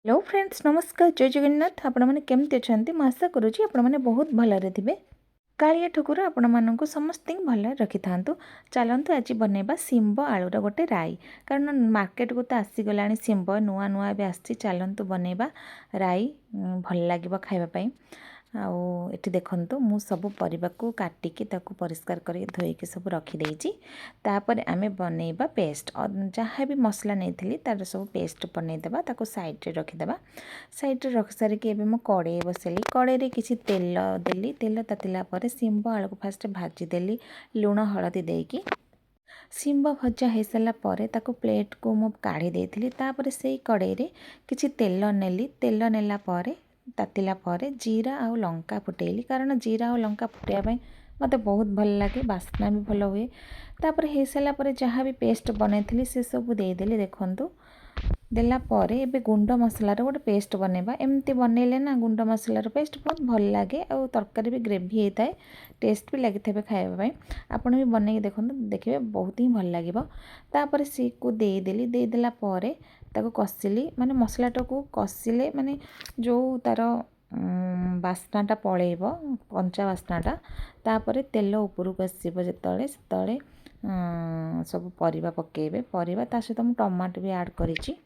Hello friends नमस्कार जय जगन्नाथ आपण मैंने केमती अच्छा आशा करुँची आपण मैंने बहुत भलरे थे कालिया ठकुर आपण मानक समस्त भल रखि था चलतु आज बनैबा शिंब आलूर गोटे राई कारण मार्केट को तो आसीगला शिंब नुआ नुआ भी आसी चलतु बनैबा राई भल लगे खावाई आठी देखु मु सब परिवा को काटिकी परिष्कार कर धोईकी सब रखिदेची तापर आम बनैबा पेस्ट जहाँ भी मसला नहीं तार सब पेस्ट बनईदेवा ताको साइड रखिदेवा साइड रख सारिकी मु कड़े बसैली कड़े किसी तेल देली तेल तातिला शिंब आलू को फास्ट भाजीदेली लुण हलदी देकी शिंब भजा हो सारापर ताको प्लेट को मु काढ़ी देती तापर से कड़े किसी तेल नेली तेल नेला तातिला जीरा आउ लंका फुटेली कारण जीरा और लंका फुटाइवाई मत बहुत भल लगे बास्ना भी भल हुए तापर हो सारापर जहाँ भी पेस्ट बनई से सब देदेली देखु देलापर एबे गुंड मसलार गोटे पेस्ट बनैबा एमती बनैले ना गुंड मसलार पेस्ट बहुत भल लगे और तरकारी भी ग्रेवी होता है टेस्ट भी लगी थे खावाई आपड़ भी बनई देखो देखिए बहुत ही भल लगे तापर सी को देदेली देदेलापर ताको कषिली माने मसलाटा को कषिले माने जो तार बास्नाटा पलैब कंचा बास्नाटा तापर तेल उपरକୁ आसीब जेतले सेतले सब परिबा पकेबे परिबा ता सहित मु टमाटो भी ऐड करिछि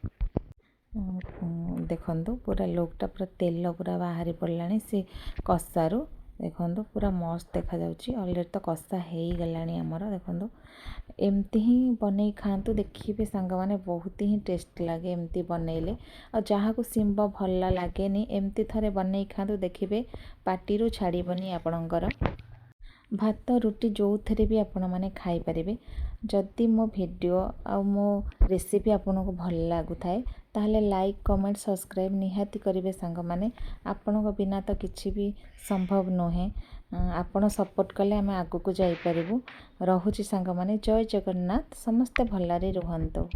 देखंतु पूरा लोकटा पूरा तेल पूरा बाहरी पड़लानी से कषारू देखंतु पूरा मस्त देखा जाउछि ऑलरेडी तो कषा हेई गलानी हमर देखंतु एमती ही बनै खातु देखिए सांग माने बहुत ही टेस्ट लगे एमती बनैले और जहाँ को शिंब भल लगेनी एमती थरे बनै खातु देखिए पाटिरू छाड़बनी आपणकर भात रुटी जो थे भी आपण मैंने खाईपारे जदि मो वीडियो आ मो रेसिपी आपन को भल लगु थाए ताहले लाइक कमेंट सब्सक्राइब निहाती करेंगे सांग माने आपण बिना तो किसी भी संभव नुहे आपण सपोर्ट कले आम आगु को जाई परिबु। रहुची सांग माने जय जगन्नाथ समस्ते भलरे रुहंतु।